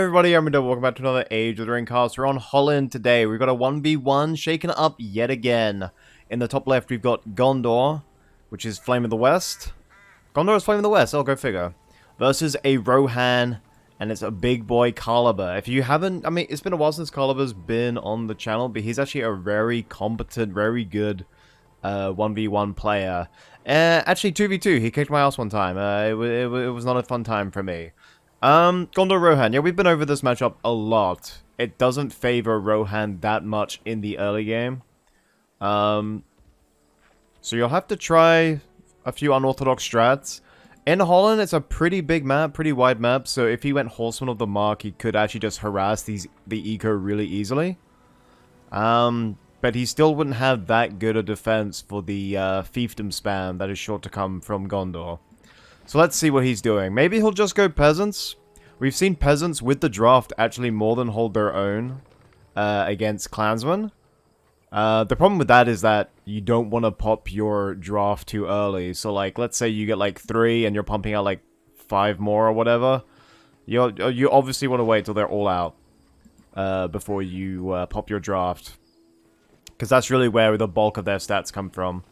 everybody, I'm RuudDevil. Welcome back to another Age of the Ring cast. We're on Holland today. We've got a 1v1 shaken up yet again. In the top left, we've got Gondor, which is Flame of the West. Gondor is Flame of the West, oh, go figure. Versus a Rohan, and it's a big boy Caliber. If you haven't, I mean, it's been a while since Caliber's been on the channel, but he's actually a very competent, very good 1v1 player. Actually, 2v2, he kicked my ass one time. It was not a fun time for me. Gondor Rohan. Yeah, we've been over this matchup a lot. It doesn't favor Rohan that much in the early game. So you'll have to try a few unorthodox strats. In Holland, it's a pretty big map, pretty wide map, so if he went Horseman of the Mark, he could actually just harass the eco really easily. But he still wouldn't have that good a defense for the fiefdom spam that is sure to come from Gondor. So let's see what he's doing. Maybe he'll just go peasants. We've seen peasants with the draft actually more than hold their own against clansmen. The problem with that is that you don't want to pop your draft too early. So like, let's say you get like 3 and you're pumping out like 5 more or whatever. You obviously want to wait till they're all out before you pop your draft. Because that's really where the bulk of their stats come from.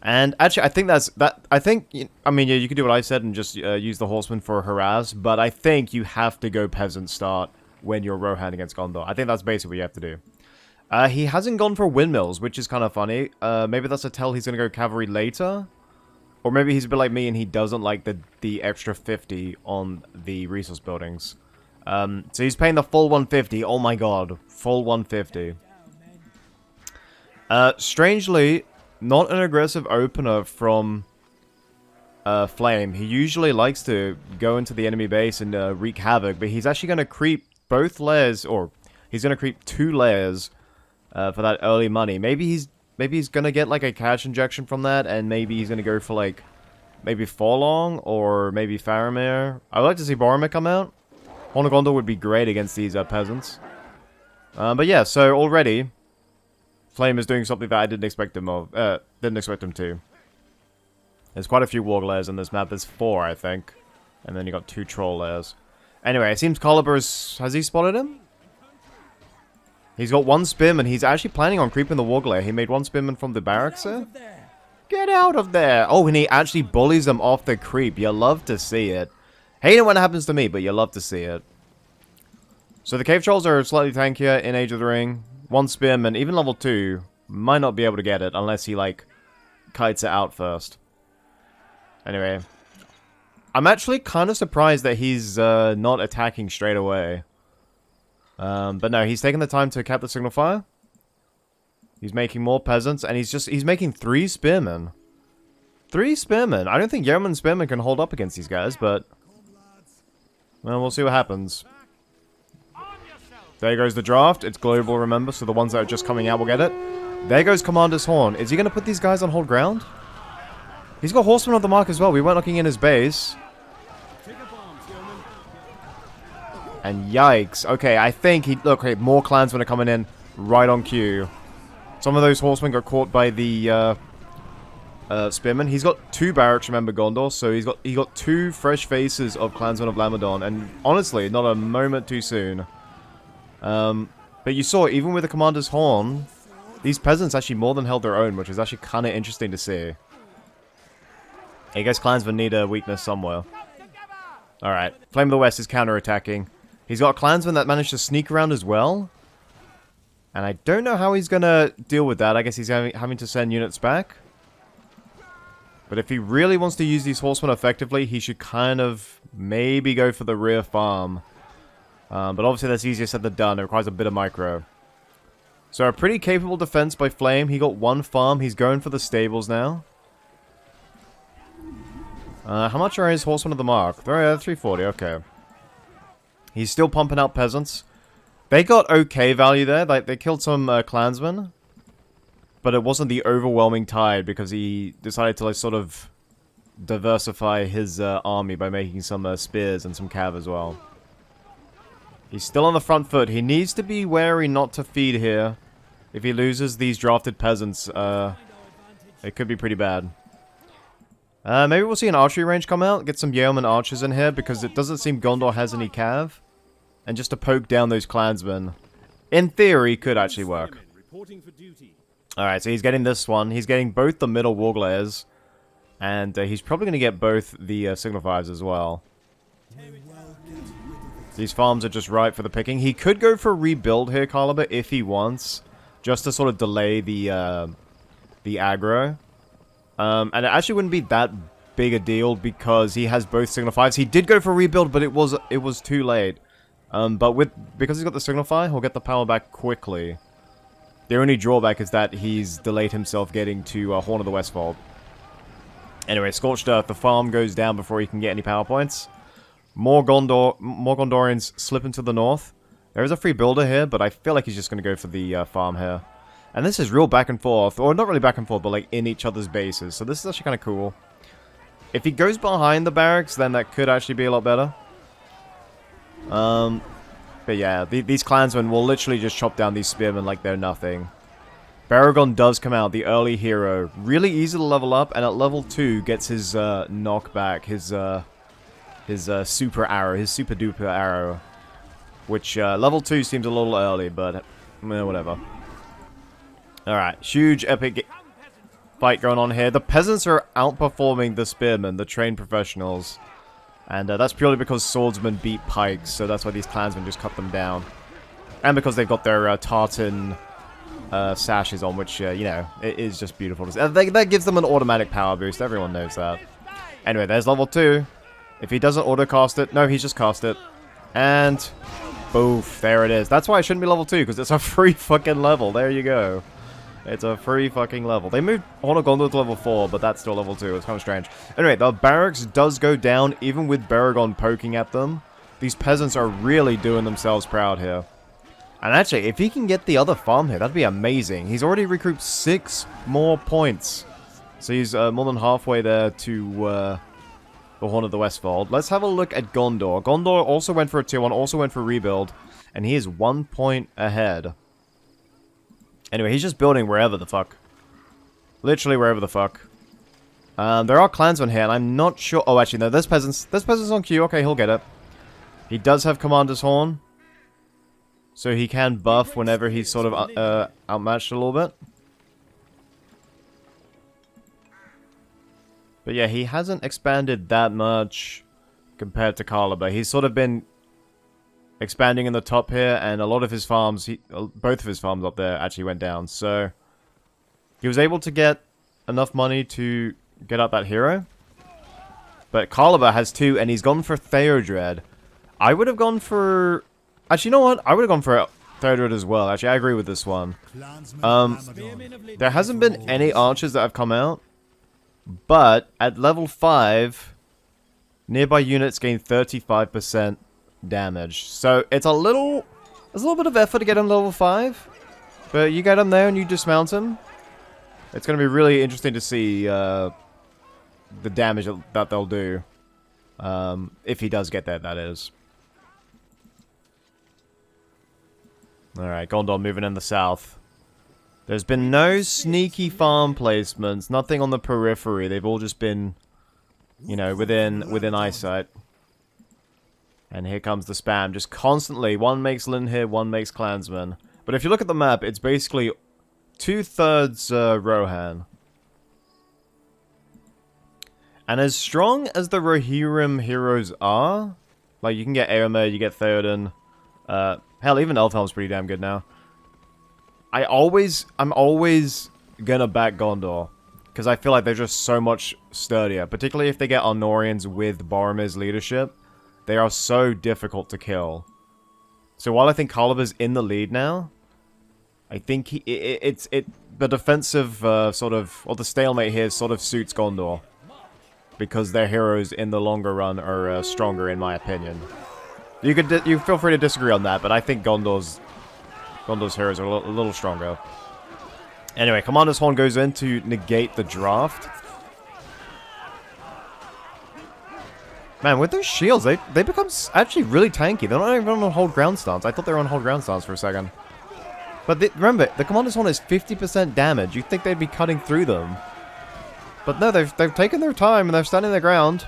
And actually, I think I mean, yeah, you could do what I said and just use the Horseman for harass, but I think you have to go Peasant start when you're Rohan against Gondor. I think that's basically what you have to do. He hasn't gone for windmills, which is kind of funny. Maybe that's a tell he's going to go cavalry later. Or maybe he's a bit like me and he doesn't like the extra 50 on the resource buildings. So he's paying the full 150. Oh my god, full 150. Strangely, not an aggressive opener from Flame. He usually likes to go into the enemy base and wreak havoc, but he's actually going to creep both layers, or he's going to creep 2 layers for that early money. Maybe he's going to get like a cash injection from that, and maybe he's going to go for like maybe Forlong or maybe Faramir. I would like to see Boromir come out. Horn of Gondor would be great against these peasants. But yeah, so already Flame is doing something that I didn't expect him to. There's quite a few warg layers in this map. There's 4, I think. And then you got 2 troll layers. Anyway, it seems Caliber has he spotted him? He's got 1 spearman. He's actually planning on creeping the warg layer. He made 1 spearman from the barracks there. Get out of there! Oh, and he actually bullies them off the creep. You love to see it. Hate it when it happens to me, but you love to see it. So the cave trolls are slightly tankier in Age of the Ring. 1 spearman, even level 2, might not be able to get it unless he, like, kites it out first. Anyway. I'm actually kind of surprised that he's not attacking straight away. But no, he's taking the time to cap the signal fire. He's making more peasants, and he's making 3 spearmen. 3 spearmen. I don't think Yeoman spearmen can hold up against these guys, but well, we'll see what happens. There goes the draft. It's global, remember, so the ones that are just coming out will get it. There goes Commander's Horn. Is he going to put these guys on hold ground? He's got Horseman of the Mark as well. We weren't looking in his base. And yikes. Okay, I think look, okay, more clansmen are coming in right on cue. Some of those horsemen got caught by the spearmen. He's got 2 barracks, remember, Gondor, so he got 2 fresh faces of clansmen of Lamadon, and honestly, not a moment too soon. But you saw, even with the Commander's Horn, these peasants actually more than held their own, which is actually kind of interesting to see. I guess clansmen need a weakness somewhere. Alright, Flame of the West is counter-attacking. He's got clansmen that managed to sneak around as well. And I don't know how he's gonna deal with that. I guess he's having to send units back. But if he really wants to use these horsemen effectively, he should kind of maybe go for the rear farm. But obviously that's easier said than done. It requires a bit of micro. So a pretty capable defense by Flame. He got 1 farm. He's going for the stables now. How much are his Horsemen of the Mark? They're 340, okay. He's still pumping out peasants. They got okay value there. Like, they killed some clansmen. But it wasn't the overwhelming tide because he decided to like sort of diversify his army by making some spears and some cav as well. He's still on the front foot. He needs to be wary not to feed here. If he loses these drafted peasants, it could be pretty bad. Maybe we'll see an archery range come out. Get some yeoman archers in here because it doesn't seem Gondor has any cav. and just to poke down those clansmen, in theory, could actually work. Alright, so he's getting this one. He's getting both the middle warglaives, and he's probably going to get both the Signal 5s as well. These farms are just right for the picking. He could go for a rebuild here, Caliber, if he wants, just to sort of delay the aggro. And it actually wouldn't be that big a deal because he has both Signal 5s. He did go for a rebuild, but it was too late. But because he's got the Signal 5, he'll get the power back quickly. The only drawback is that he's delayed himself getting to Horn of the Westfold. Anyway, Scorched Earth, the farm goes down before he can get any power points. More Gondorians slip into the north. There is a free builder here, but I feel like he's just going to go for the farm here. And this is real back and forth, or not really back and forth, but like in each other's bases. So this is actually kind of cool. If he goes behind the barracks, then that could actually be a lot better. But yeah, these clansmen will literally just chop down these spearmen like they're nothing. Baragon does come out, the early hero. Really easy to level up, and at level 2 gets his knockback, his super arrow, his super duper arrow. Which, level 2 seems a little early, but whatever. Alright, huge epic fight going on here. The peasants are outperforming the spearmen, the trained professionals. And that's purely because swordsmen beat pikes, so that's why these clansmen just cut them down. And because they've got their tartan sashes on, which, you know, it is just beautiful. That gives them an automatic power boost, everyone knows that. Anyway, there's level 2. If he doesn't auto-cast it, no, he's just cast it. And, boof, there it is. That's why it shouldn't be level 2, because it's a free fucking level. There you go. It's a free fucking level. They moved Horn of Gondor to level 4, but that's still level 2. It's kind of strange. Anyway, the barracks does go down, even with Baragon poking at them. These peasants are really doing themselves proud here. And actually, if he can get the other farm here, that'd be amazing. He's already recouped 6 more points. So he's more than halfway there to the Horn of the Westfold. Let's have a look at Gondor. Gondor also went for a tier 1, also went for a rebuild. And he is 1 point ahead. Anyway, he's just building wherever the fuck. Literally wherever the fuck. There are clansmen here, and I'm not sure... Oh, actually, no, there's peasants. There's peasants on queue. Okay, he'll get it. He does have Commander's Horn. So he can buff whenever he's sort of outmatched a little bit. But yeah, he hasn't expanded that much compared to Caliber. He's sort of been expanding in the top here, and a lot of his farms, both of his farms up there actually went down. So he was able to get enough money to get out that hero. But Caliber has 2, and he's gone for Theodred. I would have gone for... Actually, you know what? I would have gone for Theodred as well. Actually, I agree with this one. There hasn't been any archers that have come out. But at level 5, nearby units gain 35% damage. So it's a little... There's a little bit of effort to get him level 5. But you get him there and you dismount him. It's going to be really interesting to see the damage that they'll do. If he does get there, that is. Alright, Gondor moving in the south. There's been no sneaky farm placements, nothing on the periphery. They've all just been, you know, within eyesight. And here comes the spam, just constantly. One makes Lyn here, one makes Clansmen. But if you look at the map, it's basically 2/3 Rohan. And as strong as the Rohirrim heroes are, like you can get Eomer, you get Theoden, hell, even Elfhelm's pretty damn good now. I'm always gonna back Gondor, because I feel like they're just so much sturdier, particularly if they get Arnorians with Boromir's leadership. They are so difficult to kill. So while I think Caliber's in the lead now, I think the defensive sort of, or the stalemate here sort of suits Gondor. Because their heroes in the longer run are stronger, in my opinion. You feel free to disagree on that, but I think Gondor's heroes are a little stronger. Anyway, Commander's Horn goes in to negate the draft. Man, with those shields, they become actually really tanky. They're not even on hold ground stance. I thought they were on hold ground stance for a second. But remember, the Commander's Horn is 50% damage. You'd think they'd be cutting through them. But no, they've taken their time and they're standing their ground.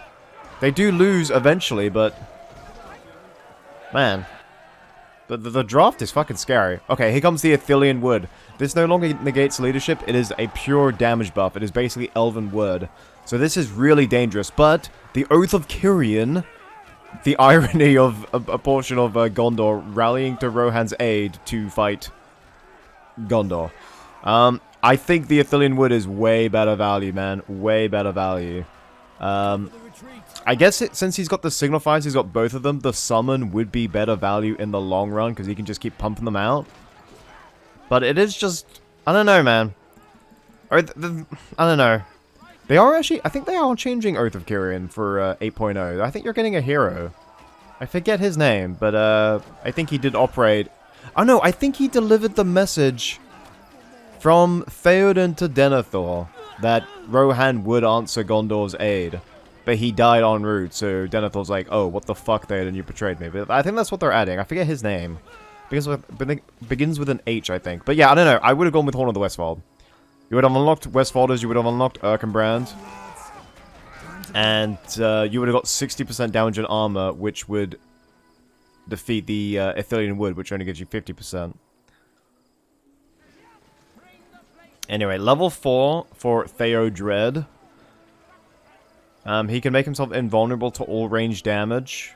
They do lose eventually, but... Man. The draft is fucking scary. Okay, here comes the Athelian Wood. This no longer negates leadership. It is a pure damage buff. It is basically Elven Wood. So this is really dangerous. But the Oath of Kyrian, the irony of a portion of Gondor rallying to Rohan's aid to fight Gondor. I think the Athelian Wood is way better value, man. Way better value. I guess since he's got the signifiers, he's got both of them, the summon would be better value in the long run, because he can just keep pumping them out. But it is just, I don't know, man. Or I don't know. They are actually, I think they are changing Oath of Kyrian for 8.0. I think you're getting a hero. I forget his name, but I think he did operate. Oh no, I think he delivered the message from Theoden to Denethor that Rohan would answer Gondor's aid. But he died en route, so Denethor's like, oh, what the fuck, Theoden, you betrayed me. But I think that's what they're adding. I forget his name. Begins with an H, I think. But yeah, I don't know. I would have gone with Horn of the Westfold. You would have unlocked Westfolders, you would have unlocked Erkenbrand. And you would have got 60% damage and armor, which would defeat the Athelian Wood, which only gives you 50%. Anyway, level 4 for Theodred. He can make himself invulnerable to all range damage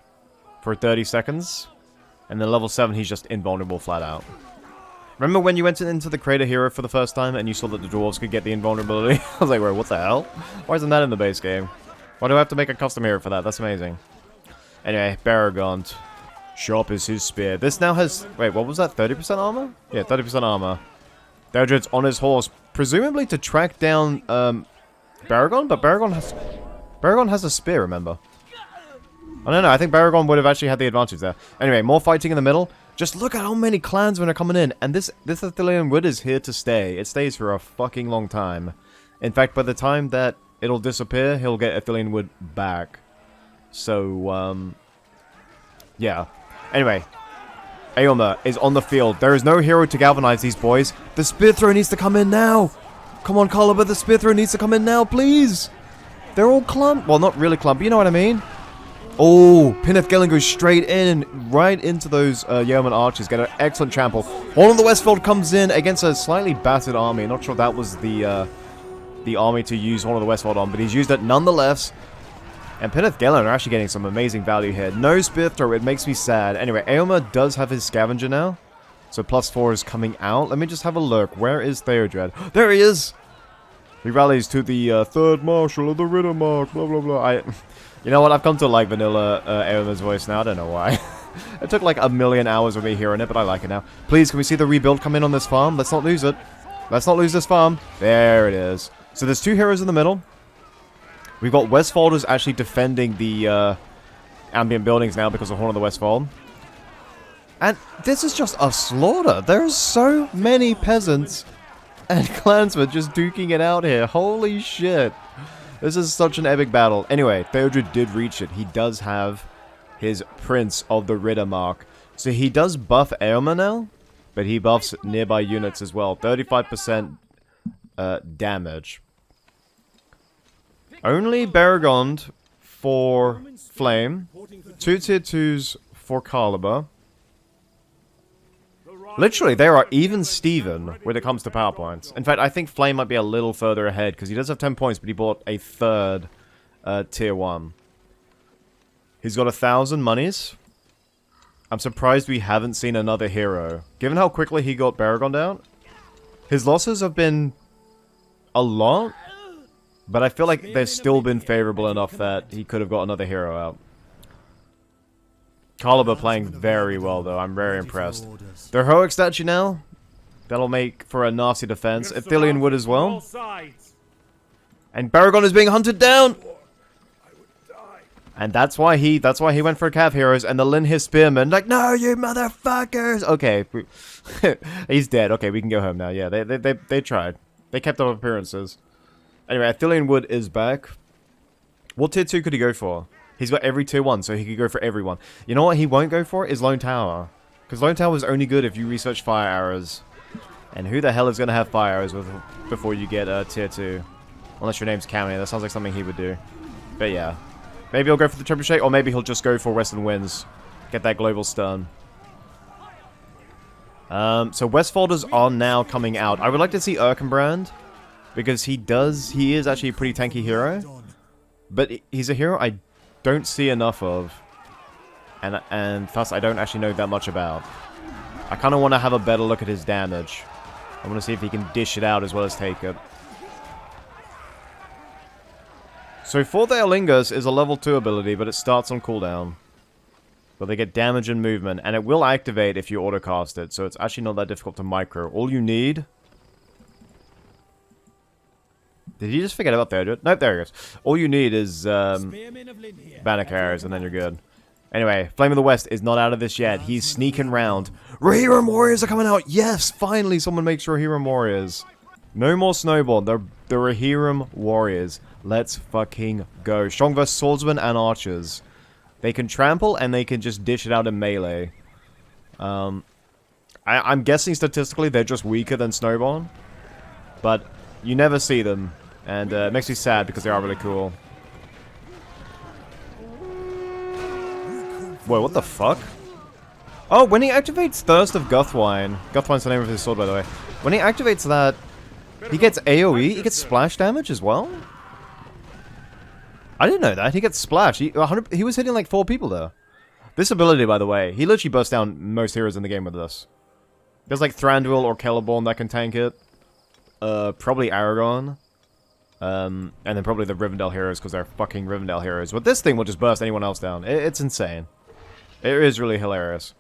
for 30 seconds. And then level 7, he's just invulnerable flat out. Remember when you went into the Crater Hero for the first time and you saw that the dwarves could get the invulnerability? I was like, wait, what the hell? Why isn't that in the base game? Why do I have to make a custom hero for that? That's amazing. Anyway, Baragond. Sharp is his spear. This now has... Wait, what was that? 30% armor? Yeah, 30% armor. Theodred's on his horse, presumably to track down Baragond, but Baragond has a spear, remember? I don't know, I think Baragond would have actually had the advantage there. Anyway, more fighting in the middle. Just look at how many clansmen are coming in, and this Athelian Wood is here to stay. It stays for a fucking long time. In fact, by the time that it'll disappear, he'll get Athelian Wood back. So, yeah. Anyway, Eomer is on the field. There is no hero to galvanize these boys. The spear throw needs to come in now. Come on, Caliber, the spear throw needs to come in now, please. They're all clump. Well, not really clump, you know what I mean? Oh, Pinneth Gillen goes straight in, right into those Yeoman archers. Get an excellent trample. Horn of the Westfold comes in against a slightly battered army. Not sure that was the army to use Horn of the Westfold on, but he's used it nonetheless. And Pinneth Gillen are actually getting some amazing value here. No spear throw, it makes me sad. Anyway, Eomer does have his scavenger now. So +4 is coming out. Let me just have a look. Where is Theodred? There he is! He rallies to the third marshal of the Riddermark, blah blah blah. You know what, I've come to like vanilla Eomer's voice now, I don't know why. It took like a million hours of me hearing it, but I like it now. Please, can we see the rebuild come in on this farm? Let's not lose it. Let's not lose this farm. There it is. So there's two heroes in the middle. We've got Westfolders actually defending the ambient buildings now because of Horn of the Westfold. And this is just a slaughter. There's so many peasants and clansmen just duking it out here. Holy shit. This is such an epic battle. Anyway, Theodred did reach it. He does have his Prince of the Riddermark. So he does buff Eomer now, but he buffs nearby units as well. 35% damage. Only Baragond for Flame. 2 tier 2s for Caliber. Literally, they are even Steven when it comes to power points. In fact, I think Flame might be a little further ahead, because he does have 10 points, but he bought a third tier 1. He's got 1,000 monies. I'm surprised we haven't seen another hero. Given how quickly he got Baragond out, his losses have been a lot, but I feel like they've still been favorable enough that he could have got another hero out. Caliber playing very well, though. I'm very impressed. The heroic statue now. That'll make for a nasty defense. Athelian Wood as well. And Baragond is being hunted down. And that's why he went for Cav heroes and the Linhir Spearmen. Like, no, you motherfuckers. Okay, he's dead. Okay, we can go home now. Yeah, they tried. They kept up appearances. Anyway, Athelian Wood is back. What tier 2 could he go for? He's got every tier 1, so he could go for everyone. You know what he won't go for is Lone Tower. Because Lone Tower is only good if you research fire arrows. And who the hell is going to have fire arrows before you get tier 2? Unless your name's Cammy. That sounds like something he would do. But yeah. Maybe he'll go for the Trebuchet, or maybe he'll just go for Western Winds. Get that global stun. So Westfolders are now coming out. I would like to see Erkenbrand, because he is actually a pretty tanky hero. But he's a hero I don't see enough of. And thus I don't actually know that much about. I kind of want to have a better look at his damage. I want to see if he can dish it out as well as take it. So Fourth Aelingus is a level 2 ability, but it starts on cooldown. But they get damage and movement, and it will activate if you autocast it, so it's actually not that difficult to micro. All you need... Did he just forget about Theodred? Nope, there he goes. All you need is Banner Carriers, and then you're good. Anyway, Flame of the West is not out of this yet. He's sneaking round. Rohirrim Warriors are coming out! Yes! Finally someone makes Rohirrim Warriors. No more Snowball. The Rohirrim Warriors. Let's fucking go. Strong versus Swordsmen and Archers. They can trample and they can just dish it out in melee. I'm guessing statistically they're just weaker than Snowball. But you never see them. And it makes me sad because they are really cool. Whoa, what the fuck? Oh, when he activates Thirst of Guthwine. Guthwine's the name of his sword, by the way. When he activates that, he gets AoE, he gets splash damage as well? I didn't know that. He gets splash. He was hitting like 4 people there. This ability, by the way, he literally bursts down most heroes in the game with this. There's like Thranduil or Celeborn that can tank it. Probably Aragorn. And then probably the Rivendell heroes because they're fucking Rivendell heroes. But this thing will just burst anyone else down. It's insane. It is really hilarious.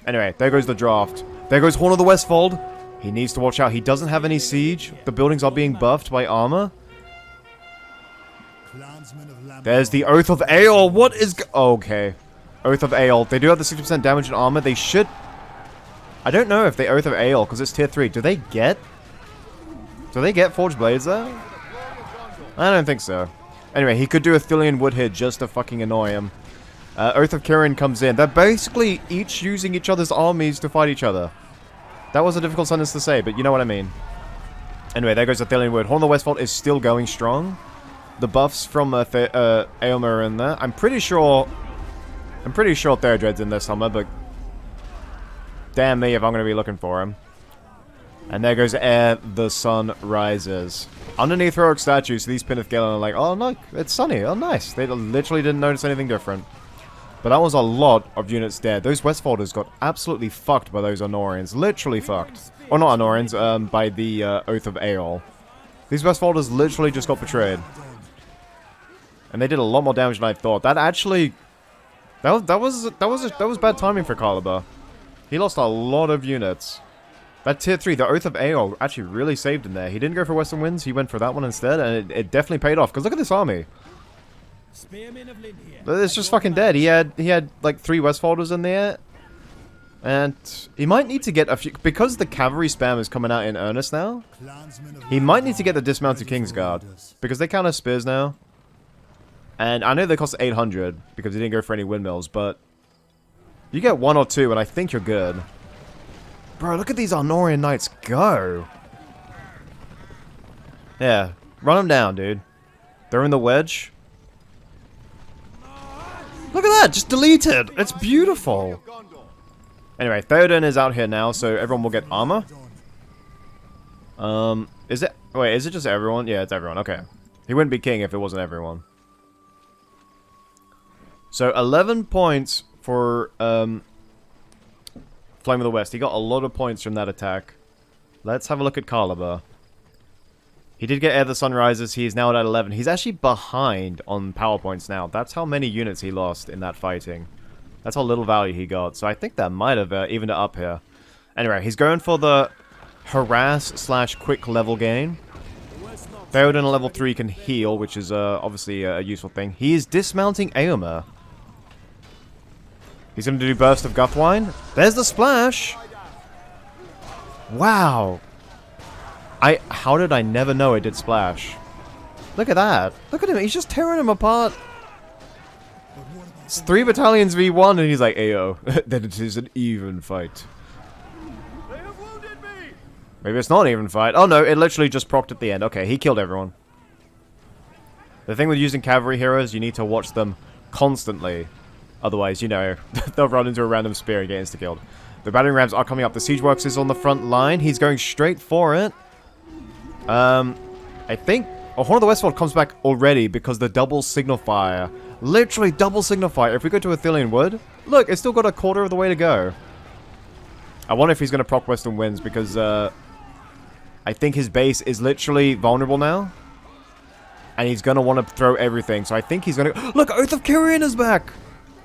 Anyway, there goes the draft. There goes Horn of the Westfold. He needs to watch out. He doesn't have any siege. The buildings are being buffed by armor. There's the Oath of Aeol. What is... okay. Oath of Aeol. They do have the 60% damage and armor. They should... I don't know if they Oath of Aeol, because it's tier 3. Do they get Forged Blades there? I don't think so. Anyway, he could do a Thillian Wood hit just to fucking annoy him. Oath of Kirin comes in. They're basically each using each other's armies to fight each other. That was a difficult sentence to say, but you know what I mean. Anyway, there goes the Thillian Wood. Horn of the Westfold is still going strong. The buffs from Aylmer are in there. I'm pretty sure Theodred's in there somewhere, but damn me if I'm going to be looking for him. And there goes Ere the Sun Rises. Underneath heroic statues, these Pinneth Galen are like, oh no, it's sunny, oh nice. They literally didn't notice anything different. But that was a lot of units dead. Those Westfolders got absolutely fucked by those Honorians. Literally fucked. Or not Honorians, by the Oath of Aeol. These Westfolders literally just got betrayed. And they did a lot more damage than I thought. That actually... That was bad timing for Caliber. He lost a lot of units. That tier 3, the Oath of Aeol, actually really saved him there. He didn't go for Western Winds, he went for that one instead, and it definitely paid off. Because look at this army. It's just fucking dead. He had like 3 Westfolders in there. And he might need to get a few... because the cavalry spam is coming out in earnest now, he might need to get the Dismounted Kingsguard. Because they counter spears now. And I know they cost 800, because he didn't go for any windmills, but... you get 1 or 2, and I think you're good. Bro, look at these Arnorian Knights go! Yeah, run them down, dude. They're in the wedge. Look at that, just deleted! It's beautiful! Anyway, Theoden is out here now, so everyone will get armor. Is it... wait, is it just everyone? Yeah, it's everyone, okay. He wouldn't be king if it wasn't everyone. So, 11 points for, Flame of the West. He got a lot of points from that attack. Let's have a look at Caliber. He did get Ere the Sun Rises. He is now at 11. He's actually behind on power points now. That's how many units he lost in that fighting. That's how little value he got. So I think that might have evened it up here. Anyway, he's going for the harass/quick level gain. Theoden at level 3 can heal, which is obviously a useful thing. He is dismounting Aomer. He's going to do Burst of Guthwine. There's the splash! Wow. How did I never know it did splash? Look at that. Look at him. He's just tearing him apart. It's 3 battalions v1 and he's like, Ayo, then it is an even fight. They have wounded me. Maybe it's not an even fight. Oh no, it literally just procced at the end. Okay, he killed everyone. The thing with using cavalry heroes, you need to watch them constantly. Otherwise, you know, they'll run into a random spear and get insta-killed. The battering rams are coming up. The siege works is on the front line. He's going straight for it. I think Horn of the Westfold comes back already because the double signal fire. Literally double signal fire. If we go to Athelian Wood, look, it's still got a quarter of the way to go. I wonder if he's going to proc Western Winds because I think his base is literally vulnerable now. And he's going to want to throw everything. So I think he's going to... Look, Oath of Kyrian is back!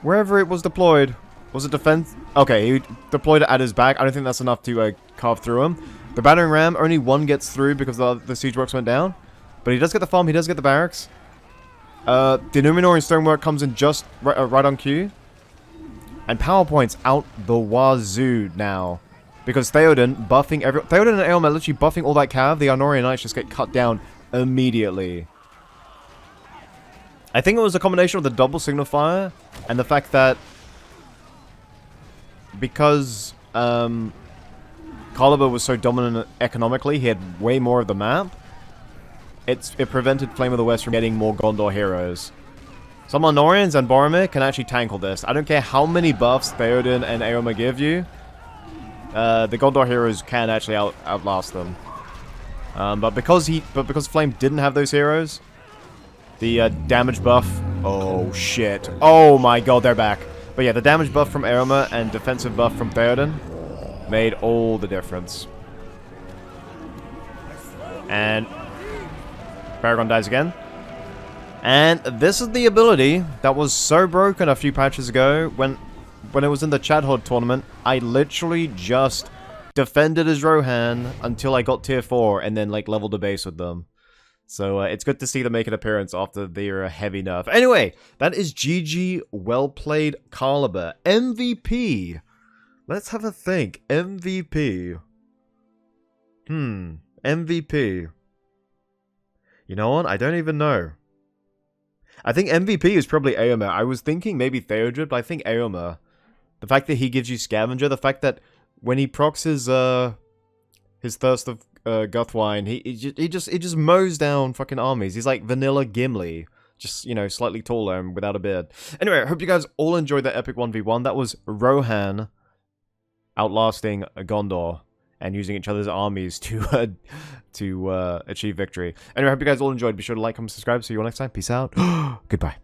Wherever it was deployed. Was it defense? Okay, he deployed it at his back. I don't think that's enough to carve through him. The battering ram, only one gets through because the siege works went down. But he does get the farm, he does get the barracks. The Numenorian stonework comes in just right on cue. And PowerPoint's out the wazoo now. Because Theoden buffing Theoden and Aelma literally buffing all that cav. The Arnorian Knights just get cut down immediately. I think it was a combination of the double signal fire and the fact that because Caliber was so dominant economically, he had way more of the map. It prevented Flame of the West from getting more Gondor heroes. Some Arnorians and Boromir can actually tackle this. I don't care how many buffs Theoden and Aomer give you. The Gondor heroes can actually outlast them. But because Flame didn't have those heroes, the damage buff... Oh, shit. Oh my god, they're back. But yeah, the damage buff from Aomer and defensive buff from Theoden made all the difference. And Paragon dies again. And this is the ability that was so broken a few patches ago when it was in the Chadhod tournament. I literally just defended as Rohan until I got tier 4 and then like leveled the base with them. So it's good to see them make an appearance after their heavy nerf. Anyway, that is GG. Well played, Caliber. MVP. Let's have a think. MVP. MVP. You know what? I don't even know. I think MVP is probably Aomer. I was thinking maybe Theodred, but I think Aomer. The fact that he gives you Scavenger, the fact that when he procs his Thirst of Guthwine, he just mows down fucking armies. He's like vanilla Gimli. Just, you know, slightly taller and without a beard. Anyway, I hope you guys all enjoyed that epic 1v1. That was Rohan outlasting Gondor and using each other's armies to achieve victory. Anyway, I hope you guys all enjoyed. Be sure to like, comment, subscribe. See you all next time. Peace out. Goodbye.